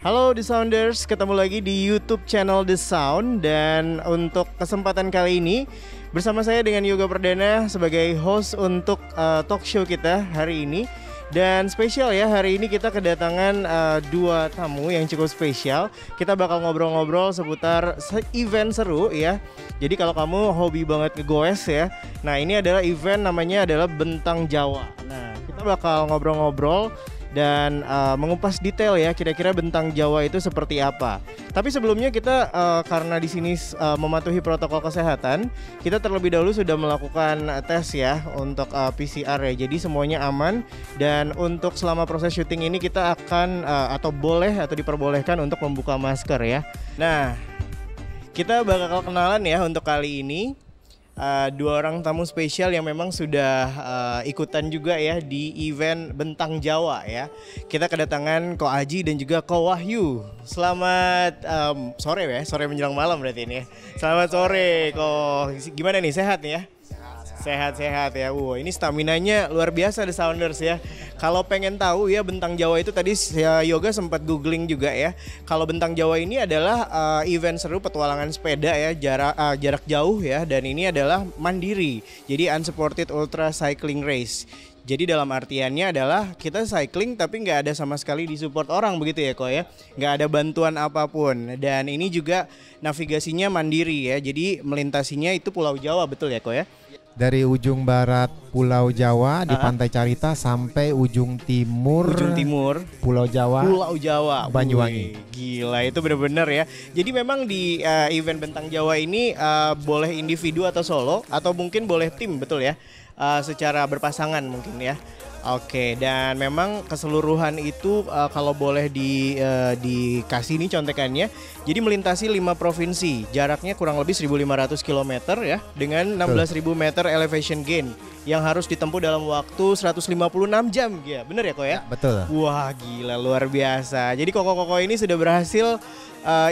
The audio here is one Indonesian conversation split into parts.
Halo The Sounders, ketemu lagi di YouTube channel The Sound. Dan untuk kesempatan kali ini bersama saya dengan Yoga Perdana sebagai host untuk talk show kita hari ini. Dan spesial ya, hari ini kita kedatangan dua tamu yang cukup spesial. Kita bakal ngobrol-ngobrol seputar event seru ya. Jadi kalau kamu hobi banget ngegoes ya, nah ini adalah event namanya adalah Bentang Jawa. Nah kita bakal ngobrol-ngobrol dan mengupas detail ya, kira-kira Bentang Jawa itu seperti apa. Tapi sebelumnya kita karena di sini mematuhi protokol kesehatan, kita terlebih dahulu sudah melakukan tes ya untuk PCR ya. Jadi semuanya aman, dan untuk selama proses syuting ini kita akan atau diperbolehkan untuk membuka masker ya. Nah, kita bakal kenalan ya untuk kali ini. Dua orang tamu spesial yang memang sudah ikutan juga ya di event Bentang Jawa ya. Kita kedatangan Ko Aji dan juga Ko Wahyu. Selamat sore ya, sore menjelang malam berarti ini ya. Selamat sore Ko, gimana nih, sehat nih ya? Sehat-sehat ya. Ini staminanya luar biasa The Sounders ya. Kalau pengen tahu ya Bentang Jawa itu, tadi Yoga sempat googling juga ya. Kalau Bentang Jawa ini adalah event seru petualangan sepeda ya, jarak jauh ya, dan ini adalah mandiri. Jadi unsupported ultra cycling race. Jadi dalam artiannya adalah kita cycling tapi nggak ada sama sekali disupport orang, begitu ya Ko ya. Nggak ada bantuan apapun. Dan ini juga navigasinya mandiri ya. Jadi melintasinya itu Pulau Jawa, betul ya Ko ya? Dari ujung barat Pulau Jawa di Pantai Carita sampai ujung timur Pulau Jawa Banyuwangi. Gila, itu benar-benar ya. Jadi memang di event Bentang Jawa ini boleh individu atau solo, atau mungkin boleh tim, betul ya? Secara berpasangan mungkin ya. Oke, dan memang keseluruhan itu kalau boleh dikasih nih contekannya, jadi melintasi 5 provinsi, jaraknya kurang lebih 1.500 km ya, dengan 16.000 meter elevation gain yang harus ditempuh dalam waktu 156 jam, ya bener ya Ko ya? Betul. Wah gila, luar biasa. Jadi koko-koko ini sudah berhasil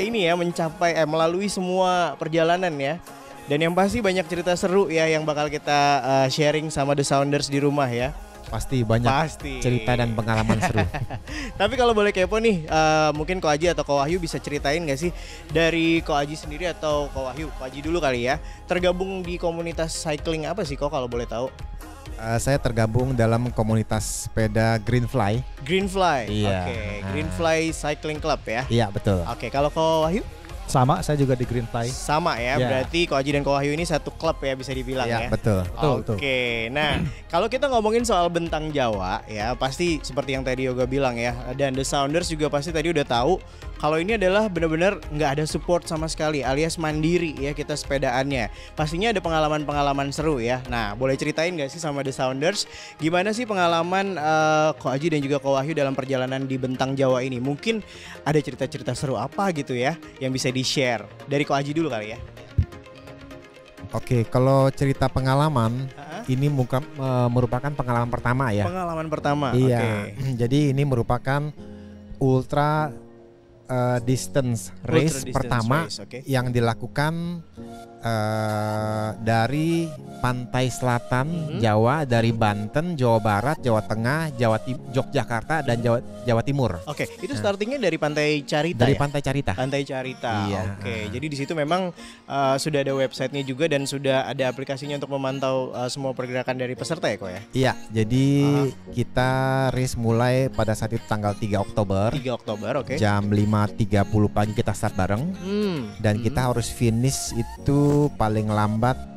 ini ya mencapai melalui semua perjalanan ya. Dan yang pasti banyak cerita seru ya yang bakal kita sharing sama The Sounders di rumah ya. Pasti banyak cerita dan pengalaman seru. Tapi kalau boleh kepo nih, mungkin Ko Aji atau Ko Wahyu bisa ceritain gak sih dari Ko Aji sendiri atau Ko Wahyu? Ko Aji dulu kali ya. Tergabung di komunitas cycling apa sih Ko kalau boleh tahu? Saya tergabung dalam komunitas sepeda Greenfly. Greenfly, iya. Oke. Greenfly Cycling Club ya? Iya betul. Oke, kalau Ko Wahyu? Sama, saya juga di Greenfly. Sama ya, berarti Ko Aji dan Ko Wahyu ini satu klub ya bisa dibilang ya. Betul. Oke, nah kalau kita ngomongin soal Bentang Jawa ya, pasti seperti yang tadi Yoga bilang ya, dan The Sounders juga pasti tadi udah tahu kalau ini adalah benar-benar nggak ada support sama sekali, alias mandiri ya kita sepedaannya. Pastinya ada pengalaman-pengalaman seru ya. Nah, boleh ceritain nggak sih sama The Sounders gimana sih pengalaman Ko Aji dan juga Ko Wahyu dalam perjalanan di Bentang Jawa ini? Mungkin ada cerita-cerita seru apa gitu ya yang bisa di-share. Dari Ko Aji dulu kali ya. Oke, kalau cerita pengalaman ini merupakan pengalaman pertama ya. Pengalaman pertama. Iya. Jadi ini merupakan ultra distance race pertama yang dilakukan dari pantai selatan Jawa, dari Banten, Jawa Barat, Jawa Tengah, Yogyakarta dan Jawa Timur. Oke, itu startingnya dari Pantai Carita. Dari ya? Pantai Carita. Pantai Carita. Iya. Oke, jadi di situ memang sudah ada websitenya juga dan sudah ada aplikasinya untuk memantau semua pergerakan dari peserta ya Ko ya? Iya, jadi kita race mulai pada saat itu tanggal 3 Oktober. 3 Oktober, oke. Jam 5.30 pagi kita start bareng. Dan kita harus finish itu paling lambat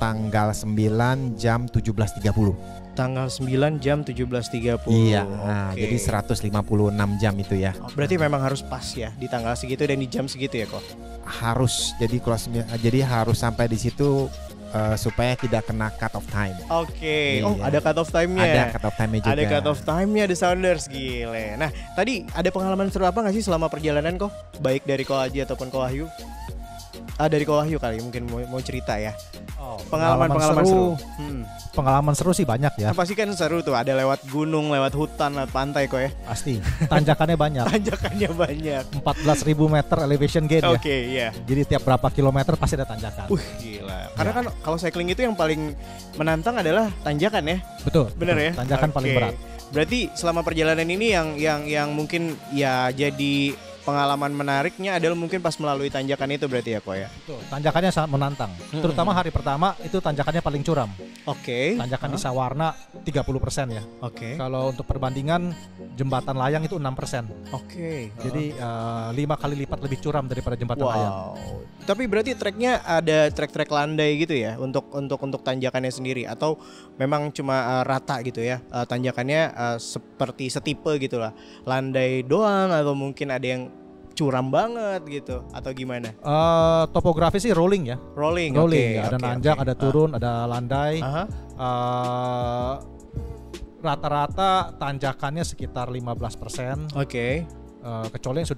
tanggal 9 jam 17.30. Tanggal 9 jam 17.30. Iya, jadi 156 jam itu ya. Berarti memang harus pas ya di tanggal segitu dan di jam segitu ya Ko? Harus, jadi harus sampai di situ supaya tidak kena cut off time. Oke. Iya. Oh, ada cut off time-nya. Ada cut off time-nya juga. Ada cut off time-nya The Sounders, gile. Nah, tadi ada pengalaman seru apa gak sih selama perjalanan Ko? Baik dari Ko Aji ataupun Ko Wahyu? Dari Ko Wahyu kali mungkin mau cerita ya. Pengalaman seru. Pengalaman seru sih banyak ya. Pasti kan seru tuh, ada lewat gunung, lewat hutan, lewat pantai Ko ya. Pasti. Tanjakannya banyak. Tanjakannya banyak. 14.000 meter elevation gain ya. Oke, iya. Jadi tiap berapa kilometer pasti ada tanjakan. Gila. Karena kan kalau cycling itu yang paling menantang adalah tanjakan ya. Betul. Bener ya. Tanjakan paling berat. Berarti selama perjalanan ini yang mungkin ya jadi pengalaman menariknya adalah mungkin pas melalui tanjakan itu berarti ya Ko ya. Betul, tanjakannya sangat menantang. Terutama hari pertama itu tanjakannya paling curam. Oke. Tanjakan di Sawarna 30% ya. Oke. Kalau untuk perbandingan jembatan layang itu 6%. Oke. Jadi 5 kali lipat lebih curam daripada jembatan layang. Wow. Tapi berarti treknya ada trek-trek landai gitu ya untuk tanjakannya sendiri atau memang cuma rata gitu ya tanjakannya seperti setipe gitulah landai doang atau mungkin ada yang curam banget gitu atau gimana? Topografi sih rolling ya. Rolling. Ya. Ada nanjak, ada turun, ada landai. Rata-rata tanjakannya sekitar 15%. Oke. Kecuali yang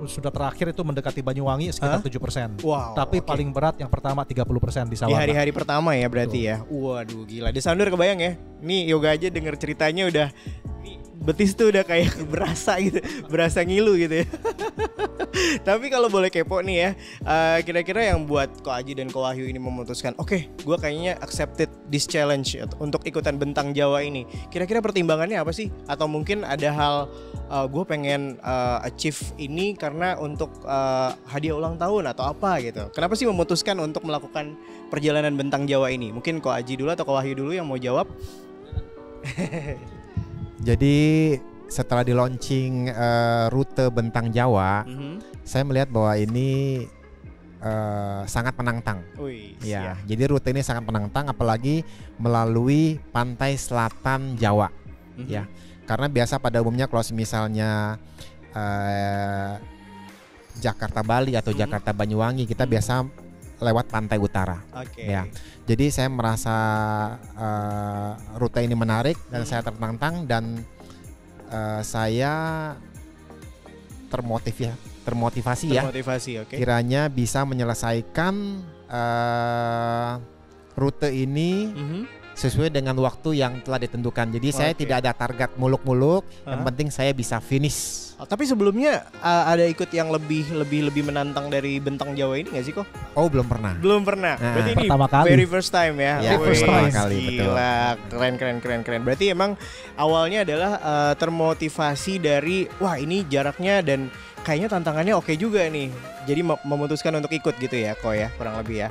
sudah terakhir itu mendekati Banyuwangi sekitar 7%. Wow. Tapi paling berat yang pertama 30% di Sawarna. Di hari-hari pertama ya berarti ya. Waduh gila. The Sounder kebayang ya. Nih Yoga aja denger ceritanya udah betis tuh udah kayak berasa gitu, berasa ngilu gitu ya. Tapi kalau boleh kepo nih ya, kira-kira yang buat Ko Aji dan Ko Wahyu ini memutuskan, oke, gue kayaknya accepted this challenge untuk ikutan Bentang Jawa ini. Kira-kira pertimbangannya apa sih? Atau mungkin ada hal gue pengen achieve ini karena untuk hadiah ulang tahun atau apa gitu. Kenapa sih memutuskan untuk melakukan perjalanan Bentang Jawa ini? Mungkin Ko Aji dulu atau Ko Wahyu dulu yang mau jawab? Jadi setelah di launching rute Bentang Jawa, saya melihat bahwa ini sangat menantang. Ya, jadi rute ini sangat menantang, apalagi melalui pantai selatan Jawa. Ya, karena biasa pada umumnya kalau misalnya Jakarta Bali atau Jakarta Banyuwangi kita biasa lewat pantai utara. Ya, jadi saya merasa rute ini menarik dan saya tertantang dan saya termotivasi ya. Kiranya bisa menyelesaikan rute ini sesuai dengan waktu yang telah ditentukan. Jadi saya tidak ada target muluk-muluk, yang penting saya bisa finish. Tapi sebelumnya ada ikut yang lebih menantang dari Bentang Jawa ini nggak sih kok? Oh belum pernah. Belum pernah. Berarti ini very first time ya. Ya pertama kali. Gila, keren. Berarti emang awalnya adalah termotivasi dari wah ini jaraknya dan kayaknya tantangannya oke juga nih. Jadi memutuskan untuk ikut gitu ya, kok ya kurang lebih ya.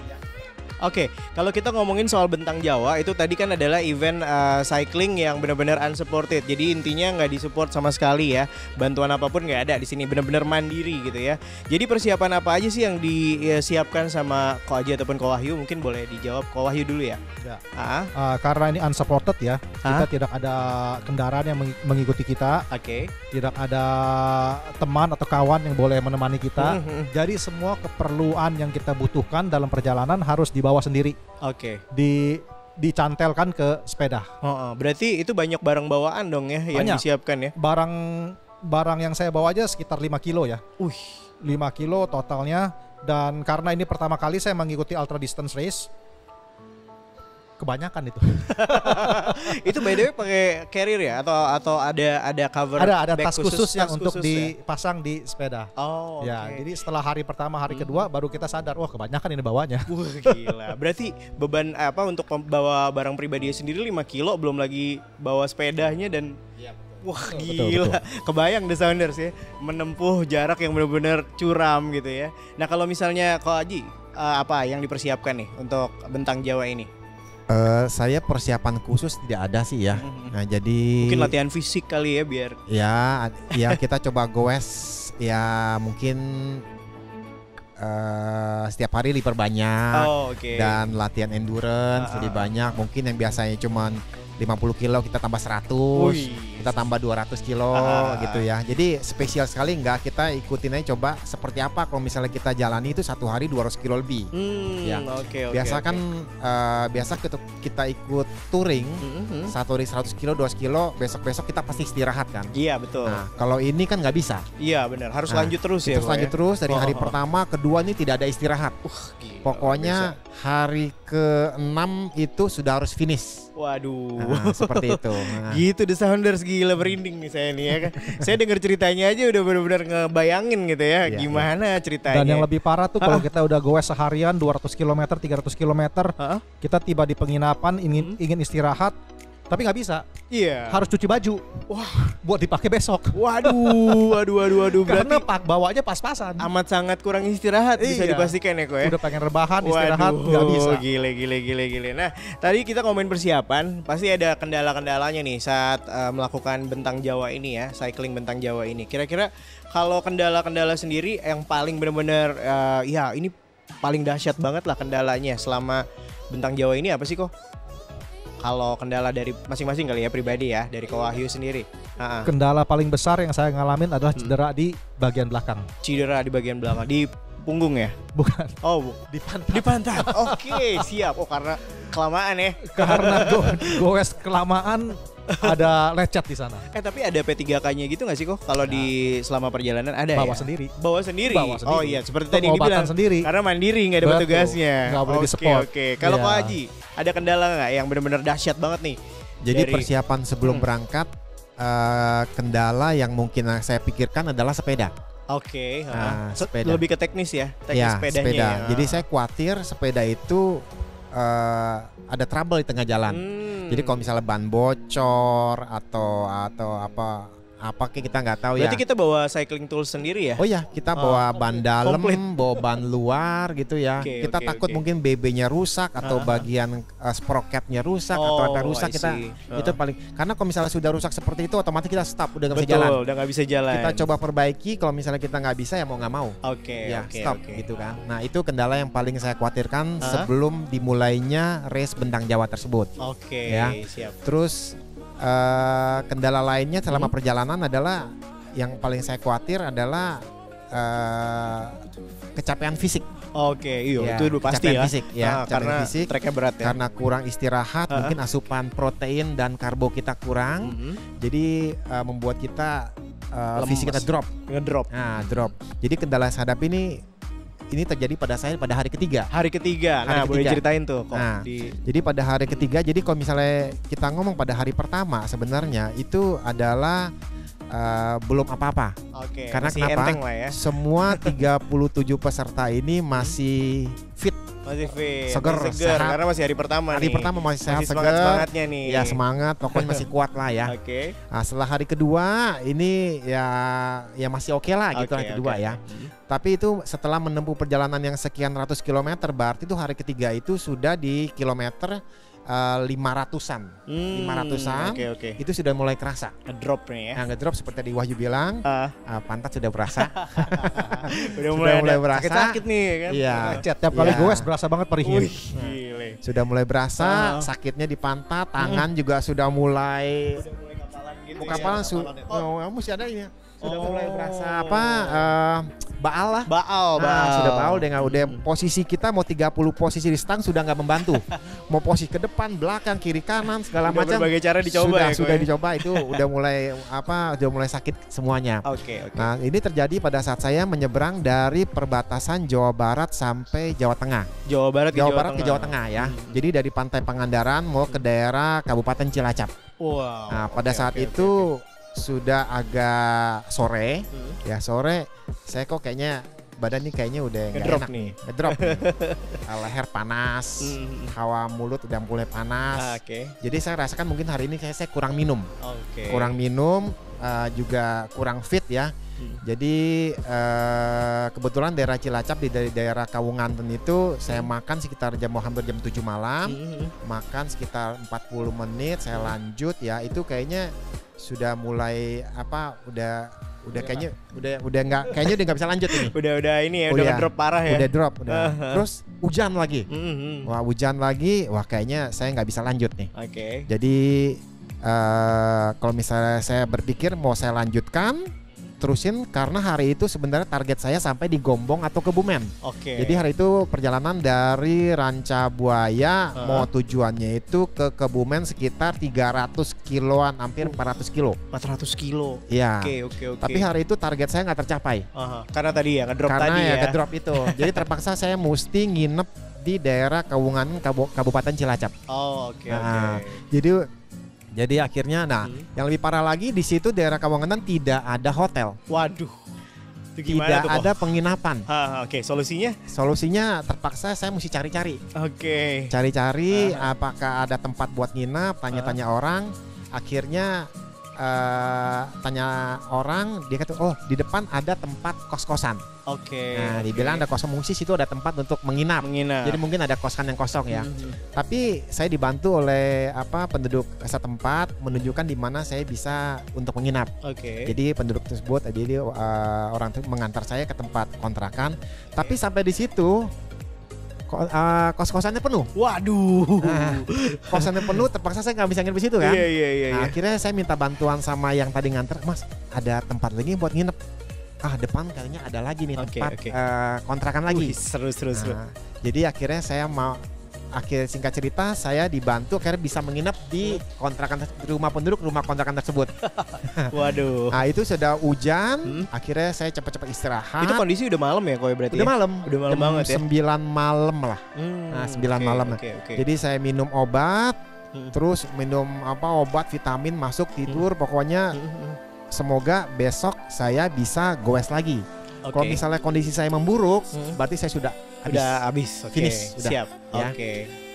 Oke, kalau kita ngomongin soal Bentang Jawa itu tadi kan adalah event cycling yang benar-benar unsupported. Jadi intinya nggak disupport sama sekali ya. Bantuan apapun nggak ada di sini, benar-benar mandiri gitu ya. Jadi persiapan apa aja sih yang disiapkan sama Ko Aji ataupun Ko Wahyu? Mungkin boleh dijawab Ko Wahyu dulu ya. Karena ini unsupported ya, kita tidak ada kendaraan yang mengikuti kita. Tidak ada teman atau kawan yang boleh menemani kita. Jadi semua keperluan yang kita butuhkan dalam perjalanan harus dibawa sendiri. Dicantelkan ke sepeda. Berarti itu banyak barang bawaan dong ya yang disiapkan ya. Barang yang saya bawa aja sekitar 5 kilo ya. 5 kilo totalnya. Dan karena ini pertama kali saya mengikuti ultra distance race, kebanyakan itu. Itu by the way pakai carrier ya atau ada cover? Ada tas khusus yang untuk dipasang di sepeda. Jadi setelah hari pertama, hari kedua baru kita sadar, wah kebanyakan ini bawanya. Gila. Berarti beban untuk bawa barang pribadi sendiri 5 kilo, belum lagi bawa sepedanya dan wah gila. Betul. Kebayang The Sounders ya, menempuh jarak yang benar-benar curam gitu ya. Nah kalau misalnya Ko Aji, apa yang dipersiapkan nih untuk Bentang Jawa ini? Saya persiapan khusus tidak ada sih ya. Nah jadi mungkin latihan fisik kali ya biar. Ya kita coba goes ya mungkin setiap hari diperbanyak dan latihan endurance lebih banyak. Mungkin yang biasanya cuman 50 kilo kita tambah 100, kita tambah 200 kilo gitu ya. Jadi spesial sekali enggak, kita ikutin aja coba seperti apa kalau misalnya kita jalani itu satu hari 200 kilo lebih. Biasa kan biasa kita ikut touring satu hari 100 kilo, 200 kilo, besok-besok kita pasti istirahat kan. Iya betul. Nah kalau ini kan nggak bisa. Iya benar, harus lanjut terus ya. Terus lanjut terus dari hari pertama, kedua ini tidak ada istirahat. Pokoknya hari ke-6 itu sudah harus finish. Waduh. Seperti itu. Gitu The Sounders, gila merinding nih saya nih ya kan. Saya dengar ceritanya aja udah benar-benar ngebayangin gitu ya gimana ceritanya. Dan yang lebih parah tuh kalau kita udah goes seharian 200 km, 300 km, kita tiba di penginapan ingin istirahat, tapi nggak bisa. Iya. Harus cuci baju. Wah, buat dipakai besok. Waduh. Karena bawanya pas-pasan. Amat sangat kurang istirahat bisa dipastikan ya kok ya. Udah pengen rebahan, istirahat nggak bisa. Gile. Nah, tadi kita ngomongin persiapan, pasti ada kendala-kendalanya nih saat melakukan bentang Jawa ini ya, cycling bentang Jawa ini. Kira-kira kalau kendala-kendala sendiri yang paling benar-benar ya ini paling dahsyat banget lah kendalanya selama bentang Jawa ini apa sih kok? Kalau kendala dari masing-masing kali ya pribadi ya, dari Ko Wahyu sendiri. Kendala paling besar yang saya ngalamin adalah cedera di bagian belakang. Cedera di bagian belakang, di punggung ya? Bukan. Oh, di pantat. Di pantat. Oke, siap. Oh, karena kelamaan ya. Karena goes kelamaan ada lecet di sana. Tapi ada P3K-nya gitu nggak sih kok? Kalau di selama perjalanan ada bawa ya? sendiri. Bawa sendiri. Oh iya, seperti tadi dibilang sendiri. Karena mandiri nggak ada petugasnya. Nggak boleh di-support. Oke. Kalau Ko Haji, ada kendala nggak yang benar-benar dahsyat banget nih? Jadi persiapan sebelum berangkat, kendala yang mungkin saya pikirkan adalah sepeda. Oke. Sepeda. Lebih ke teknis ya, teknis sepedanya. Sepeda. Jadi saya khawatir sepeda itu ada trouble di tengah jalan. Jadi kalau misalnya ban bocor atau apa kayak kita nggak tahu. Berarti kita bawa cycling tools sendiri ya? Oh ya, kita bawa ban dalam, bawa ban luar gitu ya. Kita takut mungkin BB-nya rusak atau bagian sprocketnya rusak atau apa rusak itu paling. Karena kalau misalnya sudah rusak seperti itu, otomatis kita stop, udah nggak bisa jalan. Udah nggak bisa jalan. Kita coba perbaiki. Kalau misalnya kita nggak bisa ya mau nggak mau. Stop gitu kan. Nah itu kendala yang paling saya khawatirkan sebelum dimulainya race bentang Jawa tersebut. Siap. Terus kendala lainnya selama perjalanan adalah yang paling saya khawatir adalah kecapean fisik. Itu udah pasti ya. Fisik, karena fisik, treknya berat ya. Karena kurang istirahat, mungkin asupan protein dan karbo kita kurang, jadi membuat kita fisik kita drop. Drop. Jadi kendala saya hadapi ini terjadi pada saya pada hari ketiga. Boleh ceritain tuh kok. Jadi pada hari ketiga, jadi kalau misalnya kita ngomong pada hari pertama sebenarnya itu adalah belum apa-apa. Karena masih kenapa? Enteng lah ya. Semua 37 peserta ini masih fit. Seger, sehat. Karena masih hari pertama nih. Hari pertama masih sehat, seger. Semangatnya nih. Ya semangat, pokoknya masih kuat lah ya. Nah, setelah hari kedua ini ya masih oke lah gitu hari kedua ya. Tapi itu setelah menempuh perjalanan yang sekian ratus kilometer, berarti itu hari ketiga itu sudah di kilometer 500-an. 500-an. Itu sudah mulai kerasa. Ngedrop nih ya. Ngedrop seperti tadi Wahyu bilang, pantat sudah berasa. Udah mulai berasa. Sakit nih kan. Iya. Tiap kali goes berasa banget perihnya. Sudah mulai berasa, sakitnya di pantat, tangan juga sudah mulai kapalan gitu. Mesti ada ini. Sudah mulai berasa baal lah. Sudah baal dengan udah posisi kita mau 30 posisi di stang sudah nggak membantu. Mau posisi ke depan, belakang, kiri, kanan segala macam. Berbagai cara dicoba sudah dicoba itu udah mulai sakit semuanya. Nah, ini terjadi pada saat saya menyeberang dari perbatasan Jawa Barat sampai Jawa Tengah. Jawa Barat ke Jawa Tengah ya. Jadi dari Pantai Pangandaran mau ke daerah Kabupaten Cilacap. Nah, pada saat itu sudah agak sore, sore saya kok kayaknya badan ini kayaknya udah ngedrop nih. Leher panas, hawa mulut udah mulai panas. Jadi saya rasakan mungkin hari ini saya kurang minum, juga kurang fit ya. Jadi kebetulan daerah Cilacap di daerah Kawunganten itu saya makan sekitar hampir jam 7 malam, makan sekitar 40 menit, saya lanjut ya itu kayaknya sudah mulai udah kayaknya udah nggak bisa lanjut ini. Udah ini ya, udah ngedrop parah ya. Udah drop. Terus hujan lagi. Hujan lagi. Kayaknya saya nggak bisa lanjut nih. Jadi kalau misalnya saya berpikir mau saya lanjutkan terusin karena hari itu sebenarnya target saya sampai di Gombong atau Kebumen. Jadi hari itu perjalanan dari Ranca Buaya mau tujuannya itu ke Kebumen sekitar 300 kiloan, hampir 400 kilo. 400 kilo. Iya. Tapi hari itu target saya nggak tercapai. Karena tadi ya ngedrop tadi ya. Karena ya ngedrop itu. Jadi terpaksa saya mesti nginep di daerah Kawungan Kabupaten Cilacap. Jadi akhirnya, yang lebih parah lagi di situ daerah Kawungan tidak ada hotel. Waduh. tidak ada penginapan. Oke, solusinya? Solusinya terpaksa saya mesti cari-cari. Oke. Cari-cari apakah ada tempat buat nginap, tanya-tanya orang. Akhirnya tanya orang, dia kata oh di depan ada tempat kos-kosan. Oke. Nah dibilang ada kos musik, itu ada tempat untuk menginap. Jadi mungkin ada kosan yang kosong ya. Tapi saya dibantu oleh penduduk setempat menunjukkan di mana saya bisa untuk menginap. Jadi penduduk tersebut jadi orang itu mengantar saya ke tempat kontrakan. Tapi sampai di situ kos-kosannya penuh. Waduh. Nah, kosannya penuh, terpaksa saya nggak bisa nginep di situ kan. Iya. Akhirnya saya minta bantuan sama yang tadi nganter, Mas, ada tempat lagi buat nginep. Depan kayaknya ada lagi nih tempat kontrakan lagi. Seru. Jadi akhirnya saya singkat cerita saya dibantu akhirnya bisa menginap di kontrakan rumah kontrakan tersebut. Waduh. Nah itu sudah hujan, akhirnya saya cepat-cepat istirahat. Itu kondisi udah malam ya berarti? Udah malam banget ya. 9 malam lah. 9 malam. Jadi saya minum obat, terus minum obat vitamin masuk tidur, pokoknya semoga besok saya bisa goes lagi. Kalau misalnya kondisi saya memburuk, berarti saya sudah habis. Finish. Siap. Ya.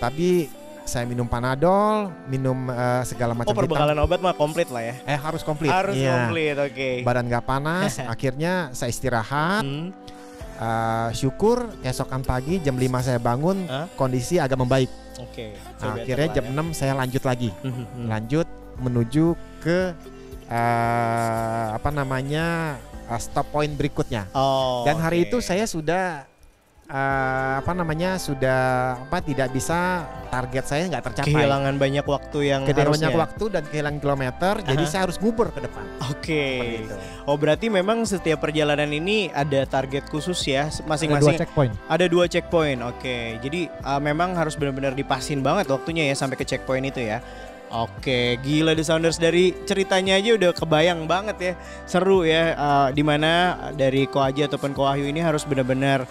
Tapi saya minum Panadol, minum segala macam. Perbekalan obat mah komplit lah ya. Harus komplit. Komplit, Badan nggak panas, akhirnya saya istirahat. Syukur keesokan pagi jam 5 saya bangun, kondisi agak membaik. Akhirnya jam 6 saya lanjut lagi. Lanjut menuju ke stop point berikutnya. Dan hari itu saya sudah tidak bisa, target saya nggak tercapai. Kehilangan banyak waktu yang banyak waktu dan kehilangan kilometer, jadi saya harus ngubur ke depan. Berarti memang setiap perjalanan ini ada target khusus ya, masing-masing. Ada 2 checkpoint. Jadi memang harus benar-benar dipasin banget waktunya ya sampai ke checkpoint itu ya. Gila The Sounders, dari ceritanya aja udah kebayang banget ya, seru ya, dimana dari Ko Aji ataupun Ko Wahyu ini harus benar-benar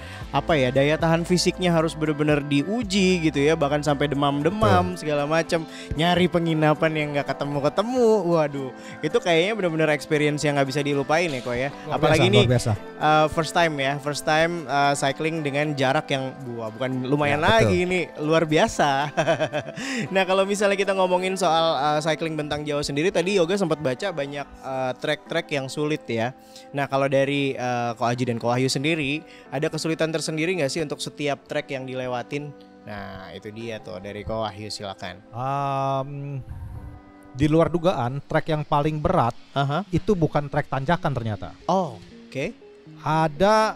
daya tahan fisiknya harus benar-benar diuji gitu ya, bahkan sampai demam-demam segala macam, nyari penginapan yang nggak ketemu. Waduh, itu kayaknya benar-benar experience yang nggak bisa dilupain ya Ko ya. Apalagi ini first time cycling dengan jarak yang bukan lumayan lagi, ini luar biasa. Nah kalau misalnya kita ngomongin soal cycling bentang Jawa sendiri, tadi Yoga sempat baca banyak trek-trek yang sulit ya. Nah kalau dari Ko Aji dan Ko Wahyu sendiri, ada kesulitan tersendiri nggak sih untuk setiap trek yang dilewatin? Nah itu dia tuh, dari Ko Wahyu silakan. Di luar dugaan, trek yang paling berat itu bukan trek tanjakan ternyata. Ada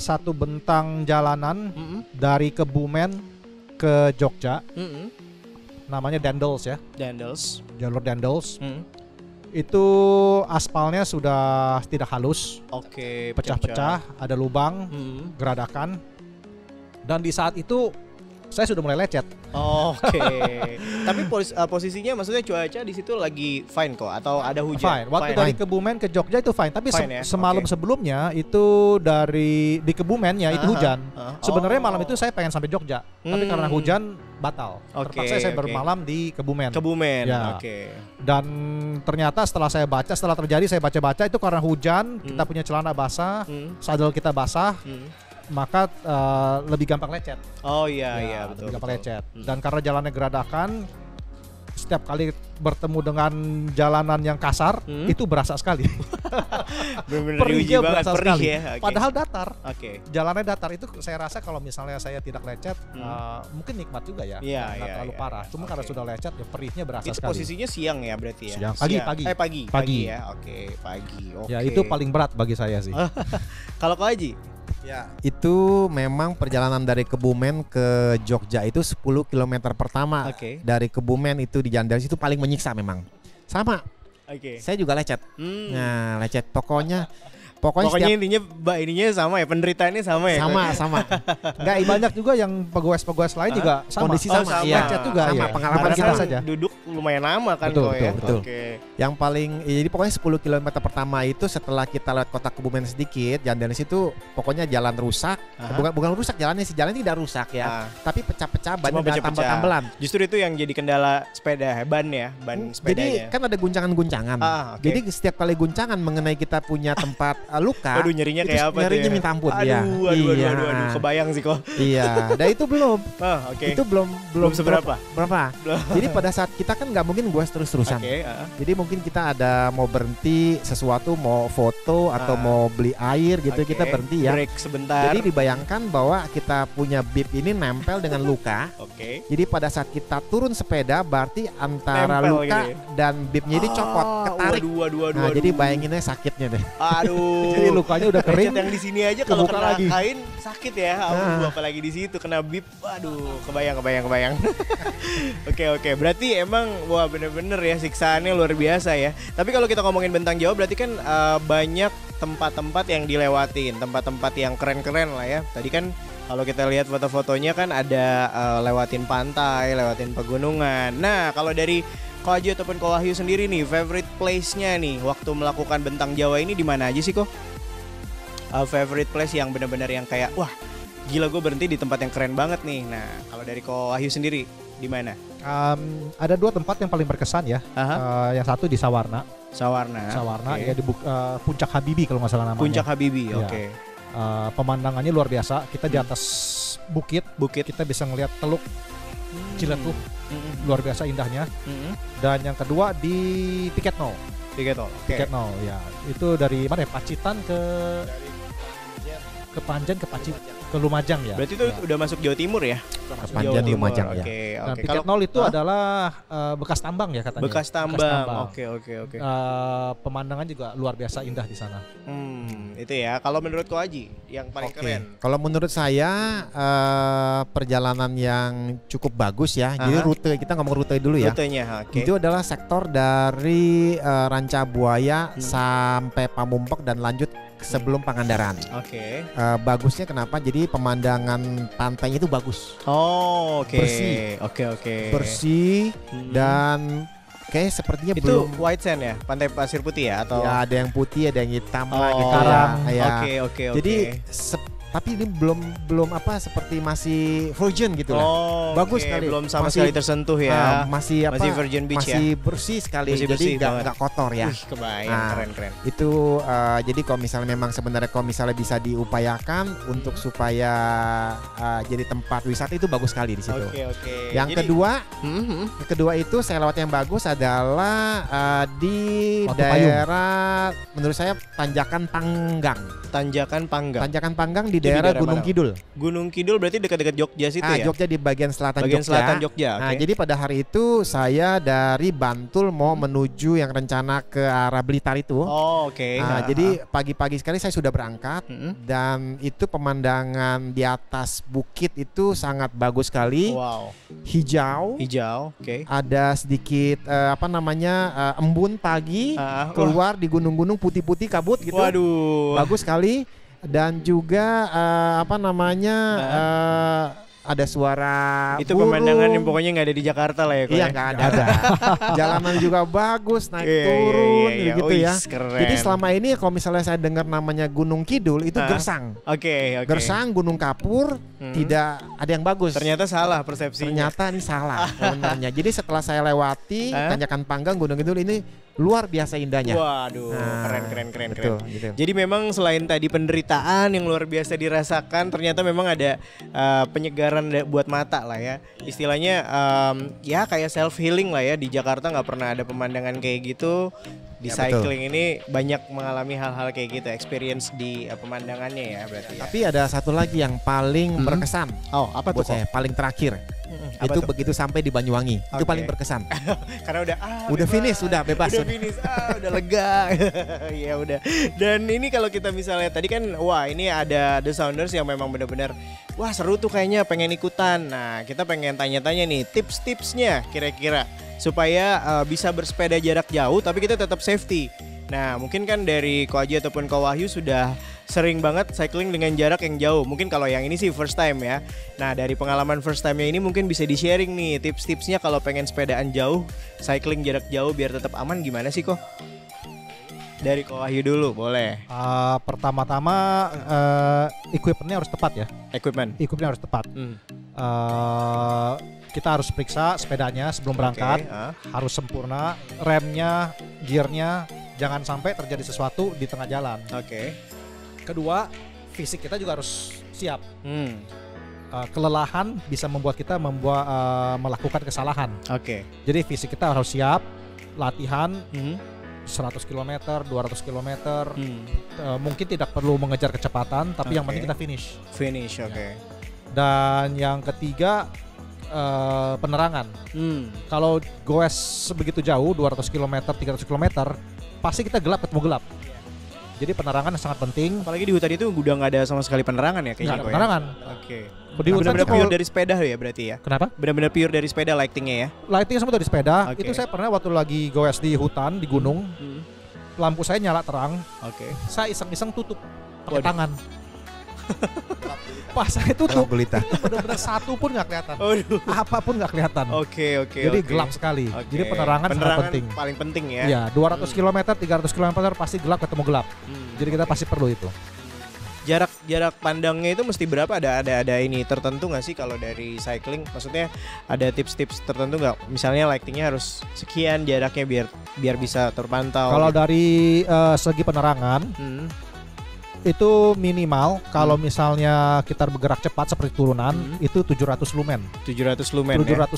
satu bentang jalanan dari Kebumen ke Jogja. Namanya Dendels ya. Jalur Dendels. Itu aspalnya sudah tidak halus. Pecah-pecah, ada lubang, geradakan. Dan di saat itu saya sudah mulai lecet. Tapi posisinya maksudnya cuaca di situ lagi fine kok atau ada hujan? Fine. Waktu dari Kebumen ke Jogja itu fine. Tapi semalam sebelumnya itu di Kebumen ya itu hujan. Sebenarnya malam itu saya pengen sampai Jogja, tapi karena hujan batal. Terpaksa saya bermalam di Kebumen. Ya. Dan ternyata setelah terjadi saya baca-baca itu karena hujan, kita punya celana basah, sadel kita basah. Maka lebih gampang lecet. Betul. Lebih gampang lecet. Dan karena jalannya geradakan, setiap kali bertemu dengan jalanan yang kasar, itu berasa sekali. Perihnya berasa sekali. Padahal datar. Jalannya datar, itu saya rasa kalau misalnya saya tidak lecet, mungkin nikmat juga ya. Nggak terlalu parah. Cuma karena sudah lecet, ya perihnya berasa sekali. Itu posisinya siang ya berarti ya? Pagi ya. Pagi. Ya itu paling berat bagi saya sih. Kalau Ko Aji? Ya, itu memang perjalanan dari Kebumen ke Jogja itu 10 km pertama. Dari Kebumen itu di Jandels itu paling menyiksa memang. Sama. Saya juga lecet. Nah, lecet pokoknya intinya sama ya, penderitaannya sama ya. Sama. Enggak, banyak juga yang pegoes-pegoes lain juga sama. Kondisi sama. Lecet juga ya. Pengalaman kita saja. Duduk lumayan lama kan betul. Yang paling jadi pokoknya 10 km pertama itu setelah kita lewat kota Kebumen sedikit, Jandelis itu pokoknya jalan rusak. Bukan rusak jalannya sih, jalannya tidak rusak ya. Tapi pecah-pecah, ban tambal-tambalan. Justru itu yang jadi kendala sepeda, ban sepedanya. Jadi kan ada guncangan-guncangan. Jadi setiap kali guncangan mengenai kita punya tempat luka. Waduh, nyerinya kayak apa nyerinya tuh ya? minta ampun. Aduh, kebayang sih kok. Iya, dan itu belum. Okay. Itu belum seberapa. Jadi pada saat kita kan nggak mungkin gue terus-terusan. Jadi mungkin kita ada mau berhenti sesuatu, mau foto atau mau beli air gitu, kita berhenti ya. Break sebentar. Jadi dibayangkan bahwa kita punya bib ini nempel dengan luka. Jadi pada saat kita turun sepeda berarti antara nempel luka gitu ya? Dan bibnya ini copot, ketarik. Nah, jadi bayanginnya sakitnya deh. Aduh. Jadi lukanya udah kering. Yang di sini aja kalau kena kain sakit ya. Apalagi di situ kena bib. Waduh, kebayang. Oke. Berarti emang wah bener-bener ya siksaannya luar biasa ya. Tapi kalau kita ngomongin Bentang Jawa berarti kan banyak tempat-tempat yang dilewatin, tempat-tempat yang keren-keren lah ya. Tadi kan kalau kita lihat foto-fotonya kan ada lewatin pantai, lewatin pegunungan. Nah, kalau dari Ko Aji ataupun Ko Wahyu sendiri nih, favorite place-nya nih waktu melakukan Bentang Jawa ini di mana aja sih kok? Favorite place yang benar-benar yang kayak wah, gila gue berhenti di tempat yang keren banget nih. Nah, kalau dari Ko Wahyu sendiri di mana? Ada 2 tempat yang paling berkesan ya. Yang satu di Sawarna okay. Ya di Puncak Habibie kalau nggak salah namanya. Puncak Habibie, oke. Okay. Pemandangannya luar biasa. Kita di atas bukit kita bisa ngelihat Teluk Ciletuh, luar biasa indahnya. Dan yang kedua di Piket Nol. Piket Nol ya. Itu dari mana ya? Pacitan ke Panjen ke Lumajang ya. Berarti itu udah masuk Jawa Timur ya? Panjen Lumajang ya. Nah, Piket Nol itu adalah bekas tambang ya katanya. Bekas tambang. Oke. Pemandangan juga luar biasa indah di sana. Itu ya. Kalau menurut Ko Aji yang paling keren? Kalau menurut saya perjalanan yang cukup bagus ya. Jadi rute, kita ngomong rute dulu ya. Rutenya, itu adalah sektor dari Ranca Buaya sampai Pamumpek dan lanjut sebelum Pangandaran. Bagusnya kenapa? Jadi pemandangan pantainya itu bagus. Bersih. Bersih dan kayak sepertinya itu belum white sand ya, pantai pasir putih ya atau? Ya ada yang putih, ada yang hitam lah gitu ya. Oke. Jadi tapi ini belum apa seperti masih virgin gitu lah. Bagus sekali. Belum sama sekali tersentuh ya. Masih virgin beach masih ya. Bersih sekali. Jadi nggak kotor ya. Kebayang, keren. Itu jadi kalau misalnya memang sebenarnya kalau misalnya bisa diupayakan untuk supaya jadi tempat wisata itu bagus sekali di situ. Yang kedua itu saya lewat yang bagus adalah di daerah menurut saya Tanjakan Panggang di daerah Gunung Kidul. Gunung Kidul berarti dekat-dekat Jogja situ ya? Jogja di bagian selatan Jogja. Nah, jadi pada hari itu saya dari Bantul mau menuju yang rencana ke arah Blitar itu. Jadi pagi-pagi sekali saya sudah berangkat dan itu pemandangan di atas bukit itu sangat bagus sekali. Hijau. Ada sedikit embun pagi keluar di gunung-gunung putih-putih kabut gitu. Bagus sekali. Dan juga ada suara itu burung. Pemandangan yang pokoknya nggak ada di Jakarta lah ya. Iya nggak ada. Jalanan juga bagus, naik turun gitu ya. Keren. Jadi selama ini kalau misalnya saya dengar namanya Gunung Kidul itu gersang. Gersang, Gunung Kapur, tidak ada yang bagus. Ternyata salah persepsinya. Ternyata ini salah sebenarnya. Jadi setelah saya lewati Tanjakan Panggang, Gunung Kidul ini luar biasa indahnya. Waduh, keren. Gitu. Jadi memang selain tadi penderitaan yang luar biasa dirasakan, ternyata memang ada penyegaran buat mata lah ya. Istilahnya ya kayak self healing lah ya. Di Jakarta nggak pernah ada pemandangan kayak gitu. Di cycling ini banyak mengalami hal-hal kayak gitu, experience di pemandangannya ya berarti. Tapi ada satu lagi yang paling berkesan. Apa buat tuh? Saya paling terakhir. Itu begitu sampai di Banyuwangi. Itu paling berkesan. Karena udah finish, udah bebas. Udah finish, udah lega. Ya udah. Dan ini kalau kita misalnya tadi kan ini ada The Sounders yang memang benar-benar seru tuh kayaknya, pengen ikutan. Nah, kita pengen tanya-tanya nih tips-tipsnya kira-kira supaya bisa bersepeda jarak jauh tapi kita tetap safety. Nah, mungkin kan dari Ko Aji ataupun Ko Wahyu sudah sering banget cycling dengan jarak yang jauh. Mungkin kalau yang ini sih first time ya. Nah, dari pengalaman first time-nya ini mungkin bisa di-sharing nih tips-tipsnya kalau pengen sepedaan jauh, cycling jarak jauh biar tetap aman gimana sih kok? Dari Ko Wahyu dulu boleh. Pertama-tama equipment-nya harus tepat ya. Equipment-nya harus tepat. Kita harus periksa sepedanya sebelum berangkat, harus sempurna, remnya, gearnya jangan sampai terjadi sesuatu di tengah jalan. Oke. Kedua, fisik kita juga harus siap. Kelelahan bisa membuat kita melakukan kesalahan. Oke. Jadi fisik kita harus siap, latihan 100 km, 200 km. Mungkin tidak perlu mengejar kecepatan, tapi yang penting kita finish. Oke. Dan yang ketiga, penerangan. Kalau goes sebegitu jauh, 200 km, 300 km, pasti kita ketemu gelap. Jadi penerangan sangat penting. Apalagi di hutan itu udah nggak ada sama sekali penerangan ya kayaknya. Nggak ada penerangan. Oke. Benar-benar pure dari sepeda ya berarti ya? Kenapa? Benar-benar pure dari sepeda lightingnya ya? Lighting semua dari sepeda. Okay. Itu saya pernah waktu lagi goes di hutan, di gunung. Lampu saya nyala terang. Oke. Saya iseng-iseng tutup pakai tangan. Pas saya tutup, itu benar-benar satu pun nggak kelihatan. Apapun nggak kelihatan. Oke. Jadi gelap sekali. Jadi penerangan sangat penting. Paling penting ya. Iya, 200 km, 300 km pasti gelap ketemu gelap. Jadi kita pasti perlu itu. Jarak pandangnya itu mesti berapa? Ada ini tertentu nggak sih kalau dari cycling? Maksudnya ada tips-tips tertentu nggak? Misalnya lightingnya harus sekian jaraknya biar bisa terpantau. Kalau dari segi penerangan itu minimal kalau misalnya kita bergerak cepat seperti turunan itu 700 lumen. 700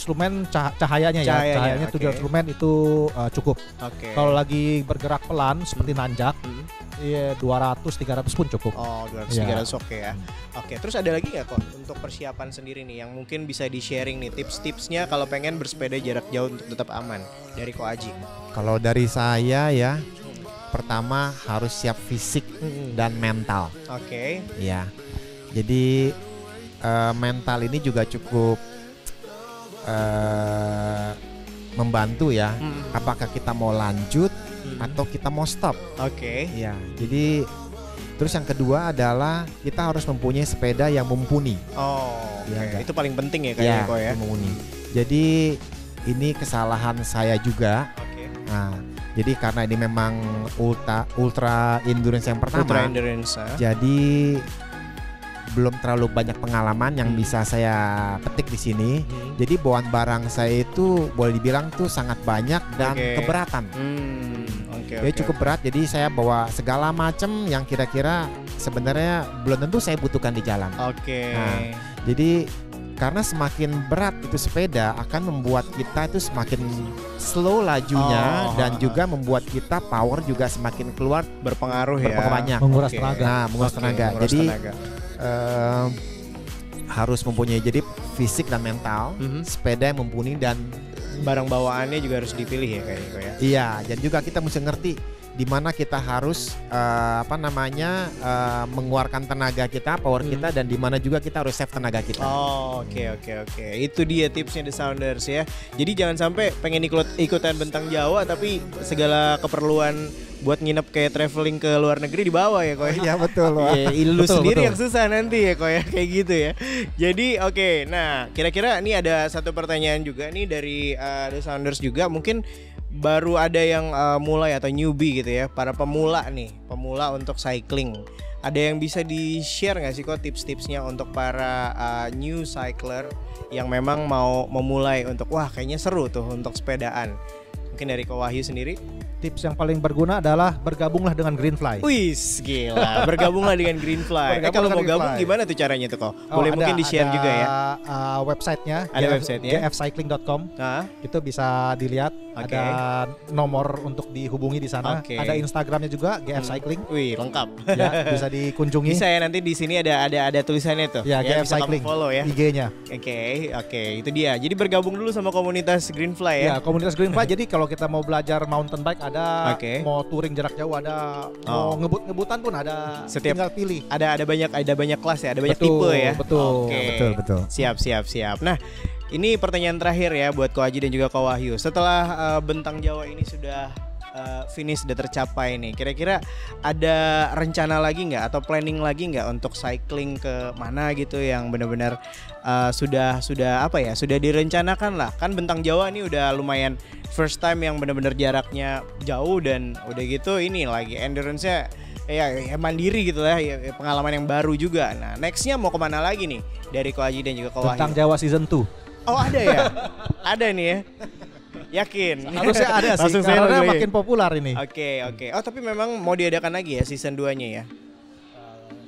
lumen cahayanya ya. Cahayanya 700 lumen itu cukup. Kalau lagi bergerak pelan seperti nanjak, 200-300 pun cukup. 200-300 oke ya. Oke, terus ada lagi nggak kok untuk persiapan sendiri nih yang mungkin bisa di-sharing nih tips-tipsnya kalau pengen bersepeda jarak jauh untuk tetap aman dari Ko Aji? Kalau dari saya ya, pertama harus siap fisik dan mental. Oke. Ya. Jadi mental ini juga cukup membantu ya. Apakah kita mau lanjut atau kita mau stop? Oke. Ya. Jadi terus yang kedua adalah kita harus mempunyai sepeda yang mumpuni. Ya, itu paling penting ya kayaknya kok ya. Mumpuni. Jadi ini kesalahan saya juga. Nah, jadi karena ini memang ultra endurance yang pertama. Ultra endurance. Jadi belum terlalu banyak pengalaman yang bisa saya petik di sini. Jadi bawaan barang saya itu boleh dibilang tuh sangat banyak dan keberatan. Cukup berat. Jadi saya bawa segala macam yang kira-kira sebenarnya belum tentu saya butuhkan di jalan. Nah, jadi karena semakin berat itu sepeda akan membuat kita itu semakin slow lajunya dan juga membuat kita power juga semakin keluar, berpengaruh ya, banyak, menguras tenaga. Nah, menguras tenaga. Jadi harus mempunyai jadi fisik dan mental, sepeda yang mumpuni dan barang bawaannya juga harus dipilih ya kayaknya ya. Iya, dan juga kita mesti ngerti di mana kita harus mengeluarkan tenaga kita, power kita, dan di mana juga kita harus save tenaga kita. Oke. Itu dia tipsnya The Sounders ya. Jadi jangan sampai pengen ikutan bentang Jawa tapi segala keperluan buat nginep kayak traveling ke luar negeri dibawa ya kok ya. Iya betul. Lu sendiri yang susah nanti ya kok ya kayak gitu ya. Jadi nah kira-kira ini ada satu pertanyaan juga nih dari The Sounders juga, mungkin baru ada yang mulai atau newbie gitu ya, para pemula untuk cycling. Ada yang bisa di-share nggak sih kok tips-tipsnya untuk para new cycler yang memang mau memulai untuk kayaknya seru tuh untuk sepedaan? Mungkin dari Ko Wahyu sendiri. Tips yang paling berguna adalah bergabunglah dengan Greenfly. Wis, gila. Bergabunglah dengan Greenfly. Kalau mau gabung gimana tuh caranya tuh kok? Boleh mungkin di-share juga ya. Websitenya. Ada websitenya. gfcycling.com. Itu bisa dilihat. Ada nomor untuk dihubungi di sana. Ada Instagramnya juga, GF Cycling. Wih, lengkap. Ya, bisa dikunjungi. Bisa ya, nanti di sini ada tulisannya tuh. Ya, GF Cycling. Follow ya. IG-nya. Oke, itu dia. Jadi bergabung dulu sama komunitas Greenfly ya. Ya, komunitas Greenfly. Jadi kalau kita mau belajar mountain bike ada, mau touring jarak jauh ada, mau ngebut-ngebutan pun ada. Tinggal pilih. Ada banyak kelas ya, ada banyak tipe ya. Betul. Betul. Siap. Nah, ini pertanyaan terakhir ya buat Ko Aji dan juga Ko Wahyu. Setelah bentang Jawa ini sudah finish, sudah tercapai nih, kira-kira ada rencana lagi nggak atau planning lagi nggak untuk cycling ke mana gitu yang benar-benar sudah direncanakan lah. Kan bentang Jawa ini udah lumayan first time yang benar-benar jaraknya jauh dan udah gitu ini lagi endurance-nya ya mandiri gitu lah ya, pengalaman yang baru juga. Nah, nextnya mau kemana lagi nih dari Ko Aji dan juga Ko Wahyu? Bentang Jawa season 2. Oh ada ya? Ada nih ya. Yakin? Harusnya ada sih, karena makin populer ini. Oke. Oh tapi memang mau diadakan lagi ya season 2-nya ya?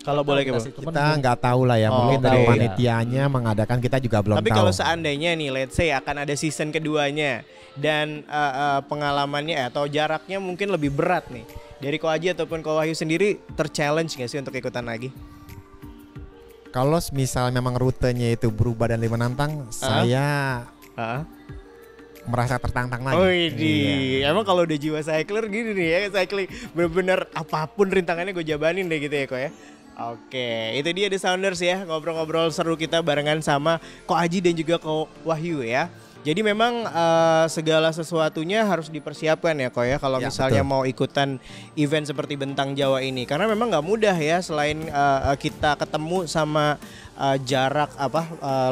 Kalau boleh kita nggak tahu lah ya, mungkin dari panitianya mengadakan, kita juga belum tahu. Tapi kalau seandainya nih, let's say akan ada season keduanya dan pengalamannya atau jaraknya mungkin lebih berat nih, dari Ko Aji ataupun Ko Wahyu sendiri ter-challenge nggak sih untuk ikutan lagi? Kalau misal memang rutenya itu berubah dan lebih menantang, saya merasa tertantang lagi. Oh ini, emang kalau udah jiwa cycler gini nih ya, cycling bener-bener apapun rintangannya gue jabanin deh gitu ya Ko ya. Oke, itu dia The Sounders ya, ngobrol-ngobrol seru kita barengan sama Ko Aji dan juga Ko Wahyu ya. Jadi memang segala sesuatunya harus dipersiapkan ya Ko ya, kalau misalnya betul. Mau ikutan event seperti Bentang Jawa ini. Karena memang nggak mudah ya, selain kita ketemu sama jarak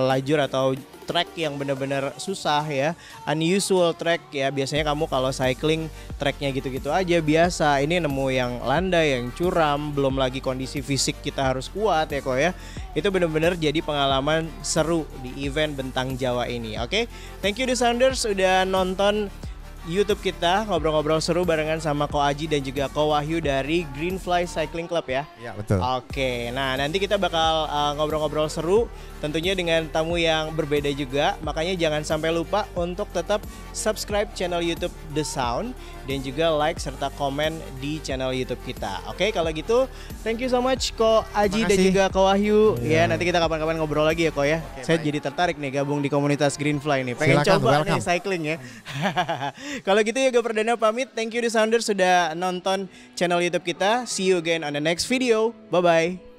lajur atau track yang benar-benar susah ya, unusual track ya. Biasanya kamu kalau cycling tracknya gitu-gitu aja biasa, ini nemu yang landai, yang curam, belum lagi kondisi fisik kita harus kuat ya Ko ya. Itu benar-benar jadi pengalaman seru di event Bentang Jawa ini. Oke, thank you The Sounders udah nonton YouTube kita, ngobrol-ngobrol seru barengan sama Ko Aji dan juga Ko Wahyu dari Greenfly Cycling Club ya. Iya betul. Oke, nah nanti kita bakal ngobrol-ngobrol seru tentunya dengan tamu yang berbeda juga. Makanya jangan sampai lupa untuk tetap subscribe channel YouTube The Sound dan juga like serta komen di channel YouTube kita. Oke, kalau gitu thank you so much Ko Aji dan juga Ko Wahyu. Ya, nanti kita kapan-kapan ngobrol lagi ya Ko ya. Saya jadi tertarik nih gabung di komunitas Greenfly nih. Pengen coba nih cycling ya. Kalau gitu Yoga Perdana pamit. Thank you The Sounders sudah nonton channel YouTube kita. See you again on the next video. Bye-bye.